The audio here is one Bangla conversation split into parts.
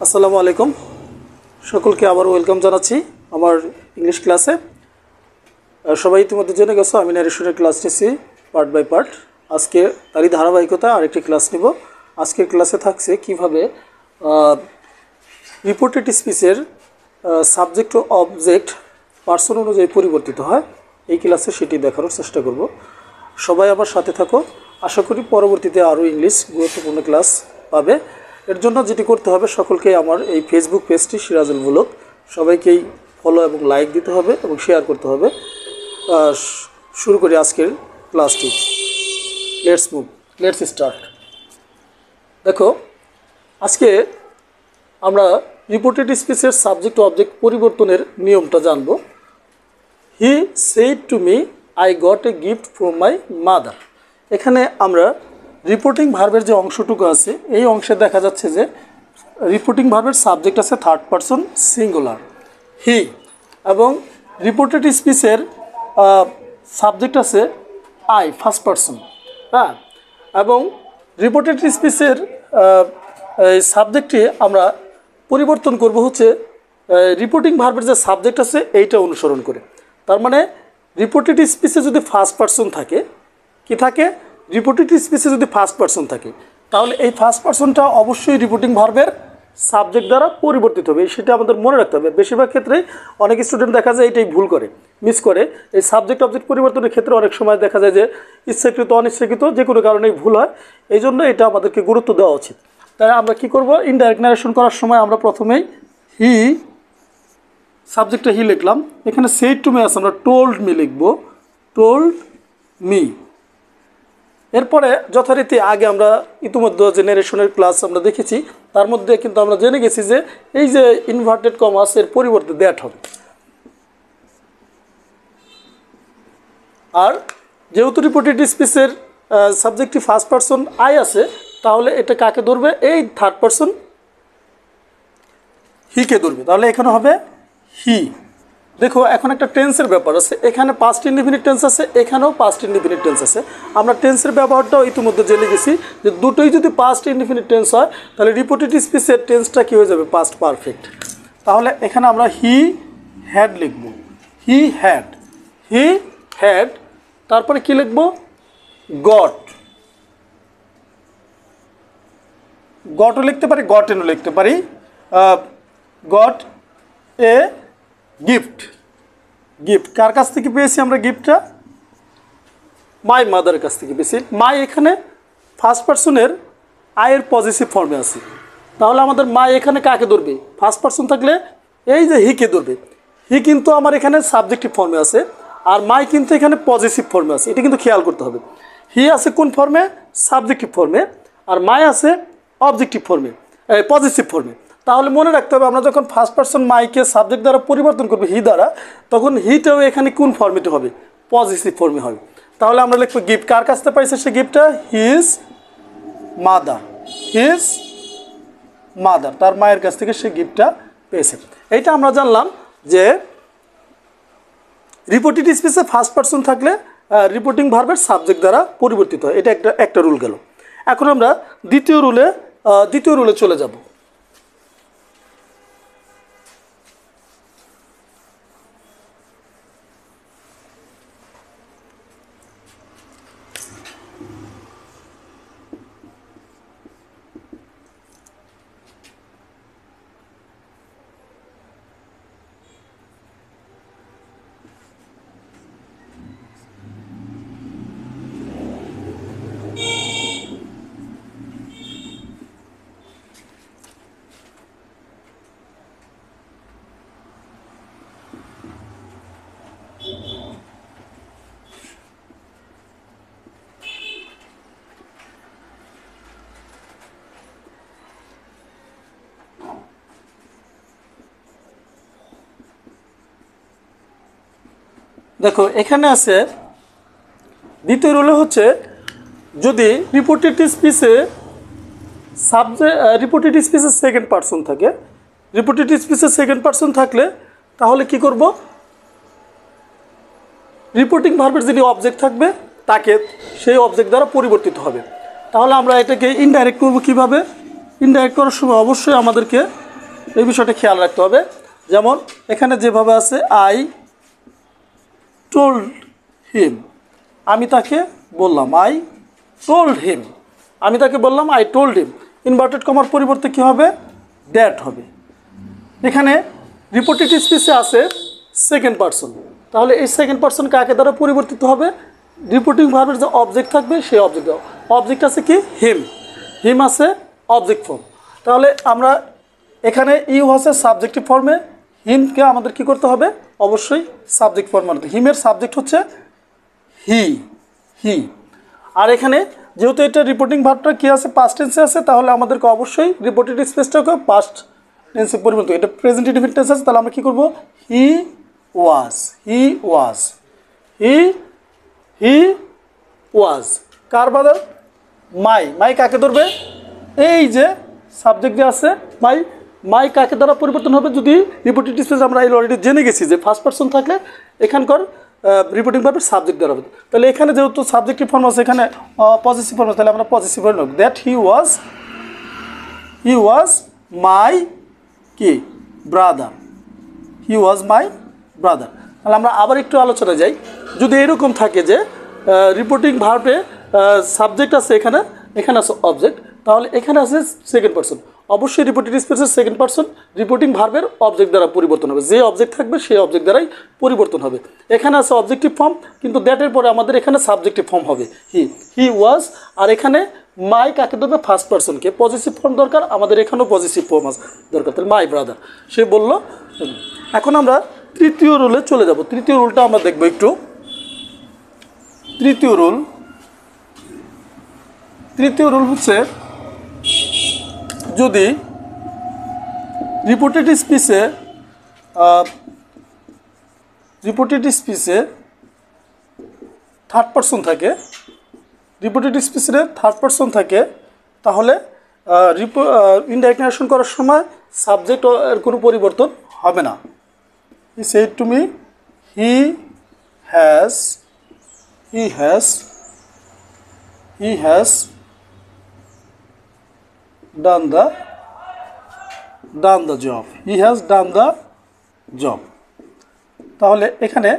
আসসালামু আলাইকুম সকলকে আবার ওয়েলকাম জানাচ্ছি আমার ইংলিশ ক্লাসে। সবাই ইতিমধ্যে জেনে গেছো আমি ন্যারেশনের ক্লাস নিচ্ছি পার্ট বাই পার্ট। আজকে তারই ধারাবাহিকতা আরেকটি ক্লাস নিব। আজকের ক্লাসে থাকছে কিভাবে রিপোর্টেড স্পিচের সাবজেক্ট ও অবজেক্ট পার্সন অনুযায়ী পরিবর্তিত হয়। এই ক্লাসে সেটি দেখানোর চেষ্টা করব। সবাই আমার সাথে থাকো। আশা করি পরবর্তীতে আরও ইংলিশ গুরুত্বপূর্ণ ক্লাস পাবে। এর জন্য যেটি করতে হবে, সকলকে আমার এই ফেসবুক পেজটি সিরাজুল ব্লগ সবাইকেই ফলো এবং লাইক দিতে হবে এবং শেয়ার করতে হবে। শুরু করি আজকের ক্লাসটি। Let's start. দেখো, আজকে আমরা রিপোর্টেড স্পিচের সাবজেক্ট অবজেক্ট পরিবর্তনের নিয়মটা জানব। He said to me I got a gift from my mother. এখানে আমরা রিপোর্টিং ভার্বের যে অংশটুকু আছে এই অংশে দেখা যাচ্ছে যে রিপোর্টিং ভার্বের সাবজেক্ট আছে থার্ড পারসন সিঙ্গুলার হি, এবং রিপোর্টেড স্পিচের সাবজেক্ট আছে আই ফার্স্ট পারসন। হ্যাঁ, এবং রিপোর্টেড স্পিচের এই সাবজেক্টটি আমরা পরিবর্তন করব হচ্ছে রিপোর্টিং ভার্বের যে সাবজেক্ট আছে এইটা অনুসরণ করে। তার মানে রিপোর্টেড স্পিচে যদি ফার্স্ট পারসন থাকে, কি থাকে, রিপোর্টেড স্পিচে যদি ফার্স্ট পারসন থাকে, তাহলে এই ফার্স্ট পারসনটা অবশ্যই রিপোর্টিং ভার্বের সাবজেক্ট দ্বারা পরিবর্তিত হবে। সেটা আমাদের মনে রাখতে হবে। বেশিরভাগ ক্ষেত্রেই অনেক স্টুডেন্ট দেখা যায় এটাই ভুল করে, মিস করে। এই সাবজেক্ট অবজেক্ট পরিবর্তনের ক্ষেত্রে অনেক সময় দেখা যায় যে ইচ্ছাকৃত অনিচ্ছাকৃত যে কোনো কারণেই ভুল হয়। এই জন্য এটা আমাদেরকে গুরুত্ব দেওয়া উচিত। তাই আমরা কি করব, ইনডাইরেক্ট ন্যারেশন করার সময় আমরা প্রথমেই হি, সাবজেক্টটা হি লিখলাম। এখানে সেড টু মি আছে, আমরা টোল্ড মি লিখব, টোল্ড মি। এরপরে যথারীতি আগে আমরা ইতিমধ্যে যে ন্যারেশনের ক্লাস আমরা দেখেছি তার মধ্যে কিন্তু আমরা জেনে গেছি যে এই যে ইনভার্টেড কমাস এর পরিবর্তে দ্যাট হবে। আর যেহেতু রিপোর্টেড স্পিচের সাবজেক্টটি ফার্স্ট পারসন আই আছে, তাহলে এটা কাকে ধরবে, এই থার্ড পারসন হিকে ধরবে। তাহলে এখানে হবে হি। দেখো, এখন একটা টেন্সের ব্যাপার আছে। এখানে পাস্ট ইনডিফিনিট টেন্স আছে, এখানেও পাস্ট ইনডিফিনিট টেন্স আছে। আমরা টেন্সের ব্যবহারটাও ইতিমধ্যে জেনে গেছি যে দুটোই যদি পাস্ট ইনডিফিনিট টেন্স হয় তাহলে রিপোর্টেড স্পিচের টেন্সটা কী হয়ে যাবে, পাস্ট পারফেক্ট। তাহলে এখানে আমরা হি হ্যাড লিখব, হি হ্যাড, হি হ্যাড। তারপরে কি লিখব, গট, গটও লিখতে পারি, গটেনও লিখতে পারি। গট এ গিফট, গিফট কার কাছ থেকে পেয়েছি আমরা গিফটটা, মাই মাদারের কাছ থেকে পেয়েছি। মাই এখানে ফার্স্ট পারসনের আয়ের পজিটিভ ফর্মে আছে। তাহলে আমাদের মাই এখানে কাকে ধরবে, ফার্স্ট পারসন থাকলে এই যে হিকে ধরবে। হি কিন্তু আমার এখানে সাবজেক্টিভ ফর্মে আছে, আর মাই কিন্তু এখানে পজিটিভ ফর্মে আছে। এটা কিন্তু খেয়াল করতে হবে। হি আছে কোন ফর্মে, সাবজেক্টিভ ফর্মে, আর মাই আছে অবজেক্টিভ ফর্মে, পজিটিভ ফর্মে। তাহলে মনে রাখতে হবে, আমরা যখন ফার্স্ট পারসন মাইকে সাবজেক্ট দ্বারা পরিবর্তন করবো হি দ্বারা, তখন হিটাও এখানে কোন ফর্মেটে হবে, পজিটিভ ফর্মে হবে। তাহলে আমরা লিখবো গিফট কার কাছ থেকে পাইছে সে গিফটটা, হিজ মাদার, হিজ মাদার, তার মায়ের কাছ থেকে সে গিফটটা পেয়েছে। এইটা আমরা জানলাম যে রিপোর্টেড স্পিচে ফার্স্ট পারসন থাকলে রিপোর্টিং ভার্বের সাবজেক্ট দ্বারা পরিবর্তিত হয়। এটা একটা রুল গেল। এখন আমরা দ্বিতীয় রুলে চলে যাব। দেখো, এখানে আছে দ্বিতীয় রুলে হচ্ছে যদি রিপোর্টেড স্পিচের সেকেন্ড পারসন থাকে, রিপোর্টেড স্পিচের সেকেন্ড পারসন থাকলে তাহলে কি করব, রিপোর্টিং ভার্বের যিনি অবজেক্ট থাকবে তাকে সেই অবজেক্ট দ্বারা পরিবর্তিত হবে। তাহলে আমরা এটাকে ইনডাইরেক্ট করব কিভাবে? ইনডাইরেক্ট করার সময় অবশ্যই আমাদেরকে এই বিষয়টা খেয়াল রাখতে হবে। যেমন এখানে যেভাবে আছে আই টোল্ড হিম, আমি তাকে বললাম, আই টোল্ড হিম, আমি তাকে বললাম আই টোল্ড হিম। ইনভার্টেড কমার পরিবর্তে কী হবে? দ্যাট হবে। এখানে রিপোর্টেড স্পিচে আছে সেকেন্ড পারসন, তাহলে এই সেকেন্ড পারসন কাকে দ্বারা পরিবর্তিত হবে? রিপোর্টিং ভার্বের যে অবজেক্ট থাকবে সেই অবজেক্ট, অবজেক্ট আছে কি? হিম, হিম আছে অবজেক্ট ফর্ম। তাহলে আমরা এখানে ইউ আছে সাবজেক্টিভ ফর্মে, হিমকে আমাদের কি করতে হবে? অবশ্যই সাবজেক্ট ফর্ম আনতে। হিমের সাবজেক্ট হচ্ছে হি, হি। আর এখানে যেহেতু এটা রিপোর্টিং ভার্বটা কি আছে? পাস্ট টেন্সে আছে, তাহলে আমাদেরকে অবশ্যই রিপোর্টেড স্পেসটাকে পাস্ট টেন্সে পরিবর্তন। এটা প্রেজেন্ট ইনডিফিনিট টেন্স আছে, তাহলে আমরা কী করবো? হি ওয়াজ, হি ওয়াজ, হি ওয়াজ। কার ব্রাদার? মাই। মাই কাকে ধরবে? এই যে সাবজেক্ট যে আছে মাই, মাই কাকে দ্বারা পরিবর্তন হবে? যদি রিপোর্টেড স্পেস আমরা অলরেডি জেনে গেছি যে ফার্স্ট পারসন থাকলে এখানকার রিপোর্টিং ভার্বের সাবজেক্ট দ্বারা হবে। তাহলে এখানে যেহেতু সাবজেক্টিভ ফর্ম আছে, এখানে পজিটিভ ফর্ম আছে, তাহলে আমরা পজিটিভ ফর্ম নেব। দ্যাট হি ওয়াজ মাই কি? Brother, he was my brother. তাহলে আমরা আবার একটু আলোচনা যাই। যদি এরকম থাকে যে রিপোর্টিং ভার্বে সাবজেক্ট আছে, এখানে আছে অবজেক্ট, তাহলে এখানে আছে সেকেন্ড পারসন। অবশ্যই রিপোর্টেড স্পেসের সেকেন্ড পারসন রিপোর্টিং ভার্বের অবজেক্ট দ্বারা পরিবর্তন হবে। যে অবজেক্ট থাকবে সেই অবজেক্ট দ্বারাই পরিবর্তন হবে। এখানে আছে অবজেক্টিভ ফর্ম, কিন্তু দ্যাটের পরে আমাদের এখানে সাবজেক্টিভ ফর্ম হবে হি ওয়াজ। আর এখানে মাই কাকে দেবে? ফার্স্ট পারসনকে। পজিটিভ ফর্ম দরকার, আমাদের এখানেও পজিটিভ ফর্ম দরকার। তাহলে মাই ব্রাদার, সে বলল। এখন আমরা তৃতীয় রুলে চলে যাব। তৃতীয় রুলটা আমরা দেখব একটু। তৃতীয় রুল হচ্ছে, যদি রিপোর্টেড স্পিচে থার্ড পারসন থাকে, তাহলে ইনডাইরেক্ট নারেশন করার সময় সাবজেক্ট এর কোনো পরিবর্তন হবে না। He said to me, he has done the job, he has done the job। তাহলে এখানে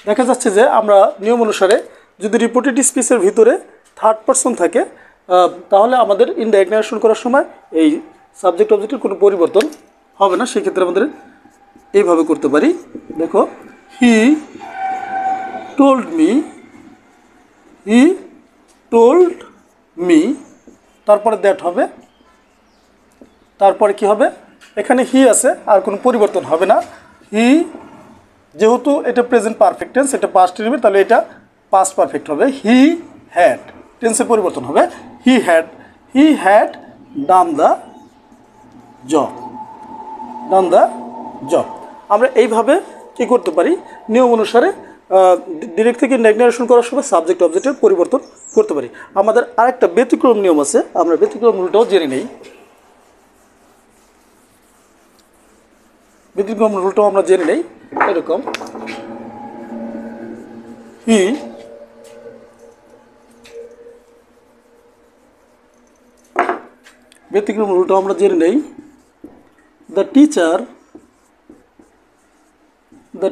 দেখা যাচ্ছে যে আমরা নিয়ম অনুসারে যদি রিপোর্টেড স্পিচের ভিতরে থার্ড পারসন থাকে, তাহলে আমাদের ইনডাইরেক্ট নারেশন করার সময় এই সাবজেক্ট অবজেক্টের কোনো পরিবর্তন হবে না। সেক্ষেত্রে আমাদের এইভাবে করতে পারি। দেখো, হি টোল্ড মি, তারপরে দ্যাট হবে। তারপরে কি হবে? এখানে হি আছে, আর কোনো পরিবর্তন হবে না। হি, যেহেতু এটা প্রেজেন্ট পারফেক্ট টেন্স, এটা পাস্ট নেবে, তাহলে এটা পাস্ট পারফেক্ট হবে। হি হ্যাড, টেন্সে পরিবর্তন হবে। He had done the job. আমরা এইভাবে কি করতে পারি? নিয়ম অনুসারে ডিরেক্ট থেকে ইনডাইরেক্ট নারেশন করার সময় সাবজেক্ট অবজেক্টের পরিবর্তন করতে পারি। আমাদের আরেকটা ব্যতিক্রম নিয়ম আছে, আমরা ব্যতিক্রম রুলটাও জেনে নেই। এরকম, ব্যতিক্রম রুলটাও আমরা জেনে নেই। The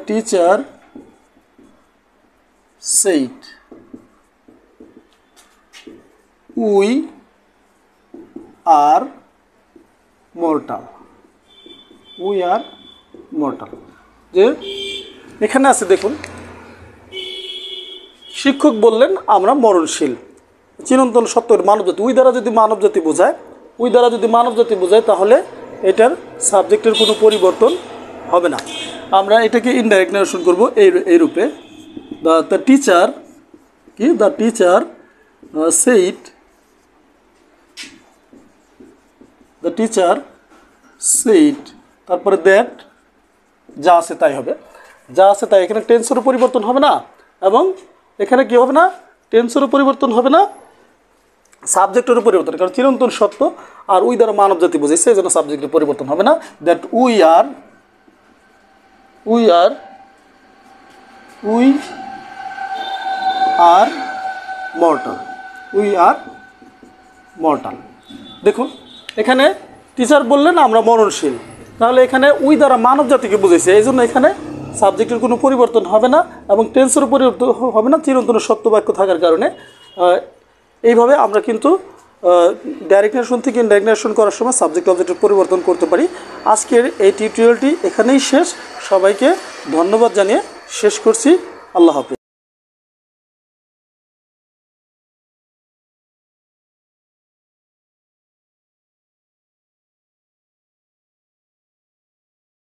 teacher said we are mortal, যে এখানে আছে দেখুন, শিক্ষক বললেন আমরা মরণশীল। চিরন্তন সত্যের মানবজাতি, উই দ্বারা যদি মানবজাতি বোঝায়, তাহলে এটার সাবজেক্টের কোনো পরিবর্তন হবে না। আমরা এটাকে ইনডাইরেক্ট নারেশন করব এই রূপে। দ্য টিচার সেইড, তারপরে দ্যাট, যা আছে তাই হবে। এখানে টেন্সেরও পরিবর্তন হবে না, এবং এখানে কি হবে না? টেন্সেরও পরিবর্তন হবে না, সাবজেক্টেরও পরিবর্তন, কারণ চিরন্তন সত্য আর উই দ্বারা মানবজাতি বোঝায়, সেই জন্য সাবজেক্টের পরিবর্তন হবে না। That we are mortal. দেখুন, এখানে টিচার বললেন আমরা মরণশীল, নাহলে এখানে উই দ্বারা মানব জাতিকে বুঝেছে, এই জন্য এখানে সাবজেক্টের কোনো পরিবর্তন হবে না এবং টেন্সেরও পরিবর্তন হবে না, চিরন্তন সত্য বাক্য থাকার কারণে। এইভাবে আমরা কিন্তু ডাইরেক্ট নারেশন থেকে ইনডাইরেক্ট নারেশন করার সময় সাবজেক্ট অবজেক্টের পরিবর্তন করতে পারি। আজকের এই টিউটোরিয়ালটি এখানেই শেষ। সবাইকে ধন্যবাদ জানিয়ে শেষ করছি। আল্লাহ হাফেজ।